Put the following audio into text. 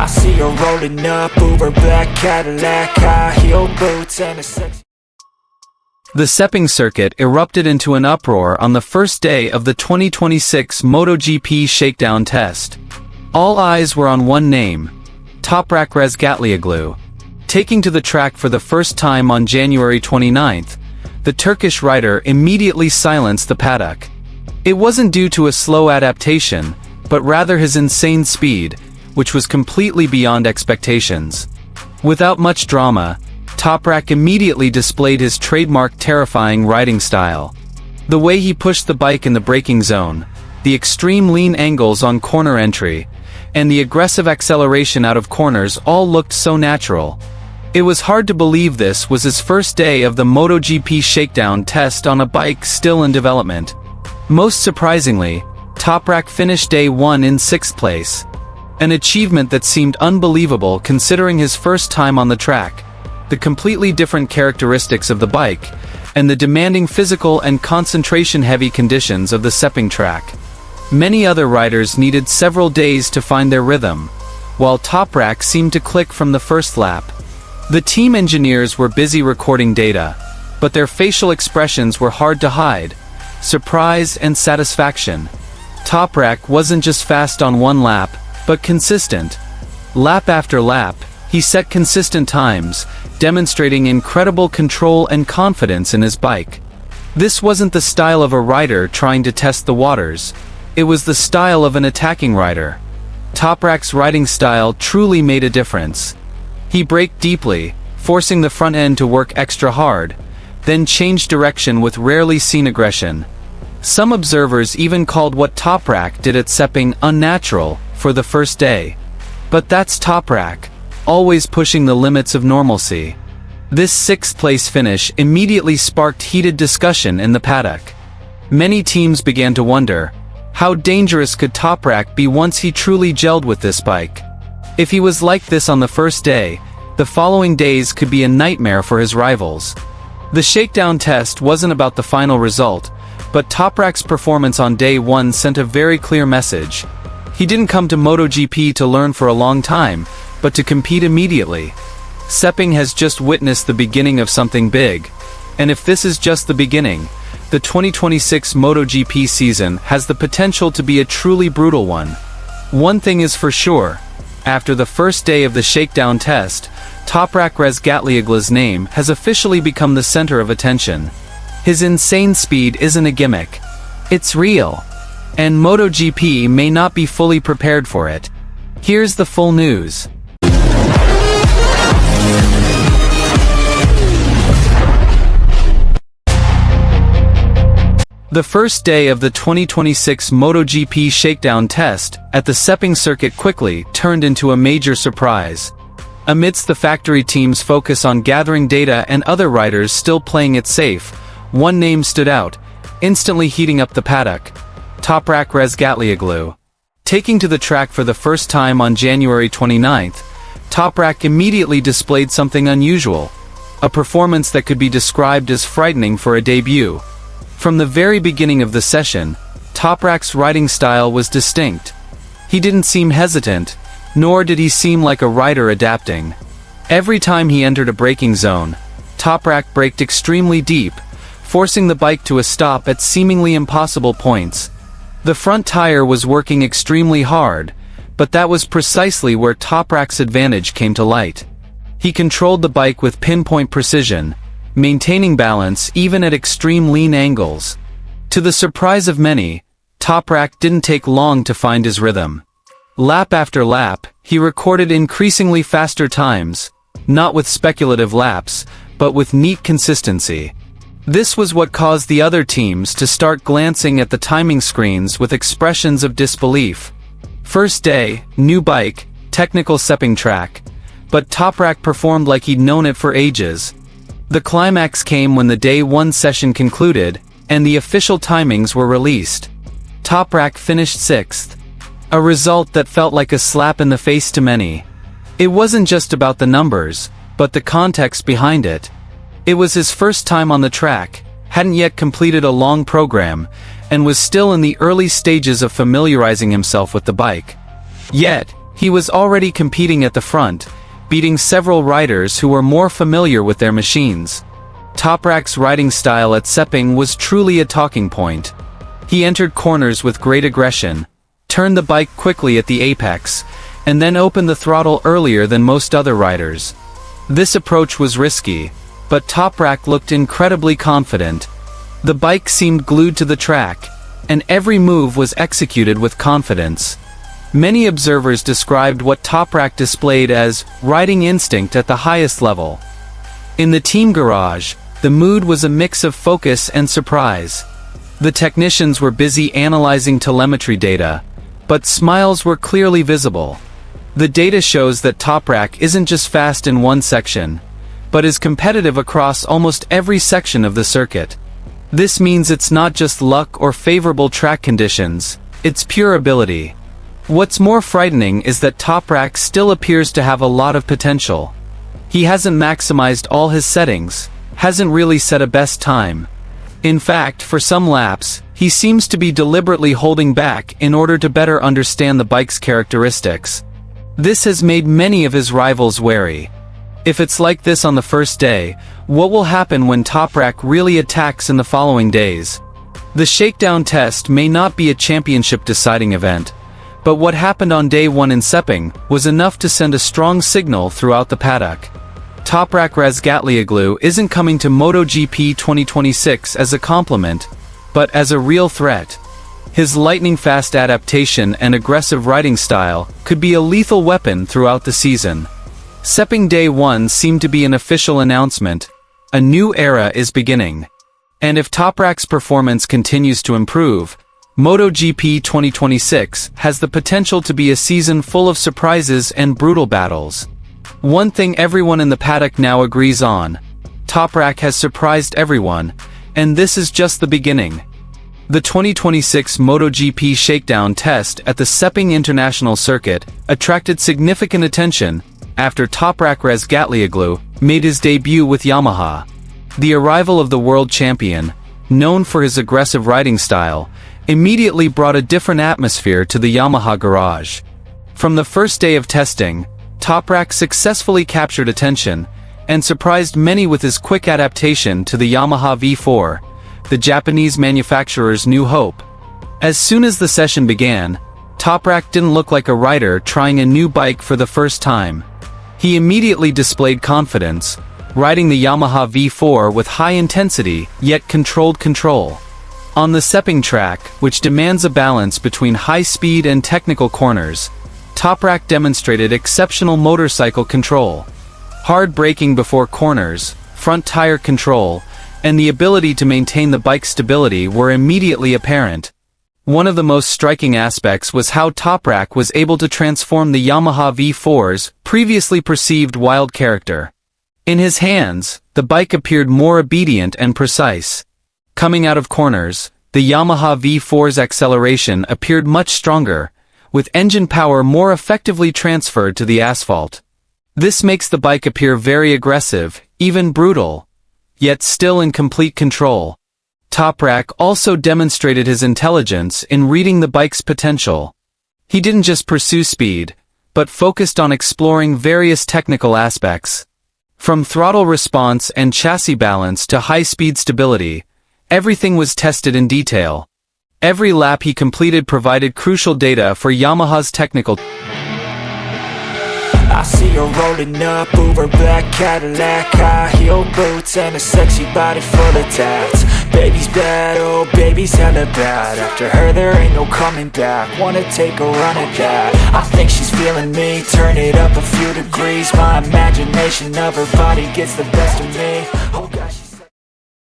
see her rolling up, Uber black Cadillac, high heel boots and a sexy... The Sepang circuit erupted into an uproar on the first day of the 2026 MotoGP Shakedown test. All eyes were on one name, Toprak Crazy. Taking to the track for the first time on January 29th, the Turkish rider immediately silenced the paddock. It wasn't due to a slow adaptation, but rather his insane speed, which was completely beyond expectations. Without much drama, Toprack immediately displayed his trademark terrifying riding style. The way he pushed the bike in the braking zone, the extreme lean angles on corner entry, and the aggressive acceleration out of corners all looked so natural. It was hard to believe this was his first day of the MotoGP Shakedown test on a bike still in development. Most surprisingly, Toprack finished day 1 in 6th place. An achievement that seemed unbelievable considering his first time on the track, the completely different characteristics of the bike, and the demanding physical and concentration-heavy conditions of the Sepang track. Many other riders needed several days to find their rhythm, while Toprack seemed to click from the first lap. The team engineers were busy recording data, but their facial expressions were hard to hide, surprise and satisfaction. Toprack wasn't just fast on one lap, but consistent. Lap after lap, he set consistent times, demonstrating incredible control and confidence in his bike. This wasn't the style of a rider trying to test the waters. It was the style of an attacking rider. Toprack's riding style truly made a difference. He braked deeply, forcing the front end to work extra hard, then changed direction with rarely seen aggression. Some observers even called what Toprack did at Sepang unnatural for the first day. But that's Toprack, always pushing the limits of normalcy. This 6th place finish immediately sparked heated discussion in the paddock. Many teams began to wonder, how dangerous could Toprack be once he truly gelled with this bike? If he was like this on the first day, the following days could be a nightmare for his rivals. The Shakedown test wasn't about the final result, but Toprack's performance on day 1 sent a very clear message. He didn't come to MotoGP to learn for a long time, but to compete immediately. Sepang has just witnessed the beginning of something big. And if this is just the beginning, the 2026 MotoGP season has the potential to be a truly brutal one. One thing is for sure, after the first day of the Shakedown test, Toprak Crazy's name has officially become the center of attention. His insane speed isn't a gimmick. It's real. And MotoGP may not be fully prepared for it. Here's the full news. The first day of the 2026 MotoGP Shakedown test at the Sepang circuit quickly turned into a major surprise. Amidst the factory team's focus on gathering data and other riders still playing it safe, one name stood out, instantly heating up the paddock: Toprak Crazy. Taking to the track for the first time on January 29th, Toprack immediately displayed something unusual, a performance that could be described as frightening for a debut. From the very beginning of the session, Toprack's riding style was distinct. He didn't seem hesitant, nor did he seem like a rider adapting. Every time he entered a braking zone, Toprack braked extremely deep, forcing the bike to a stop at seemingly impossible points. The front tire was working extremely hard, but that was precisely where Toprack's advantage came to light. He controlled the bike with pinpoint precision, maintaining balance even at extreme lean angles. To the surprise of many, Toprack didn't take long to find his rhythm. Lap after lap, he recorded increasingly faster times, not with speculative laps, but with neat consistency. This was what caused the other teams to start glancing at the timing screens with expressions of disbelief. First day, new bike, technical Sepang track, but Toprack performed like he'd known it for ages. The climax came when the day 1 session concluded, and the official timings were released. Toprack finished 6th. A result that felt like a slap in the face to many. It wasn't just about the numbers, but the context behind it. It was his first time on the track, hadn't yet completed a long program, and was still in the early stages of familiarizing himself with the bike. Yet, He was already competing at the front, beating several riders who were more familiar with their machines. Toprack's riding style at Sepang was truly a talking point. He entered corners with great aggression, turned the bike quickly at the apex, and then opened the throttle earlier than most other riders. This approach was risky, but Toprack looked incredibly confident. The bike seemed glued to the track, and every move was executed with confidence. Many observers described what Toprack displayed as riding instinct at the highest level. In the team garage, the mood was a mix of focus and surprise. The technicians were busy analyzing telemetry data, but smiles were clearly visible. The data shows that Toprack isn't just fast in one section, but is competitive across almost every section of the circuit. This means it's not just luck or favorable track conditions, it's pure ability. What's more frightening is that Toprack still appears to have a lot of potential. He hasn't maximized all his settings, hasn't really set a best time. In fact, for some laps, he seems to be deliberately holding back in order to better understand the bike's characteristics. This has made many of his rivals wary. If it's like this on the first day, what will happen when Toprack really attacks in the following days? The Shakedown test may not be a championship deciding event, but what happened on day 1 in Sepang was enough to send a strong signal throughout the paddock. Toprak Razgatlioglu isn't coming to MotoGP 2026 as a compliment, but as a real threat. His lightning-fast adaptation and aggressive riding style could be a lethal weapon throughout the season. Sepang Day-1 seemed to be an official announcement. A new era is beginning. And if Toprack's performance continues to improve, MotoGP 2026 has the potential to be a season full of surprises and brutal battles. One thing everyone in the paddock now agrees on: Toprack has surprised everyone, and this is just the beginning. The 2026 MotoGP Shakedown test at the Sepang International Circuit attracted significant attention after Toprak Razgatlioglu made his debut with Yamaha. The arrival of the world champion, known for his aggressive riding style, immediately brought a different atmosphere to the Yamaha garage. From the first day of testing, Toprack successfully captured attention and surprised many with his quick adaptation to the Yamaha V4, the Japanese manufacturer's new hope. As soon as the session began, Toprack didn't look like a rider trying a new bike for the first time. He immediately displayed confidence, riding the Yamaha V4 with high intensity yet controlled control. On the Sepang track, which demands a balance between high speed and technical corners, Toprack demonstrated exceptional motorcycle control. Hard braking before corners, front tire control, and the ability to maintain the bike's stability were immediately apparent. One of the most striking aspects was how Toprack was able to transform the Yamaha V4's previously perceived wild character. In his hands, the bike appeared more obedient and precise. Coming out of corners, the Yamaha V4's acceleration appeared much stronger, with engine power more effectively transferred to the asphalt. This makes the bike appear very aggressive, even brutal, yet still in complete control. Toprack also demonstrated his intelligence in reading the bike's potential. He didn't just pursue speed, but focused on exploring various technical aspects. From throttle response and chassis balance to high-speed stability, everything was tested in detail. Every lap he completed provided crucial data for Yamaha's technical. I see her rolling up, Uber black Cadillac, high heel boots and a sexy body full of tats. Baby's bad, oh baby's hella bad. After her there ain't no coming back. Wanna take a run at that. I think she's feeling me, turn it up a few degrees. My imagination of her body gets the best of me. Oh gosh.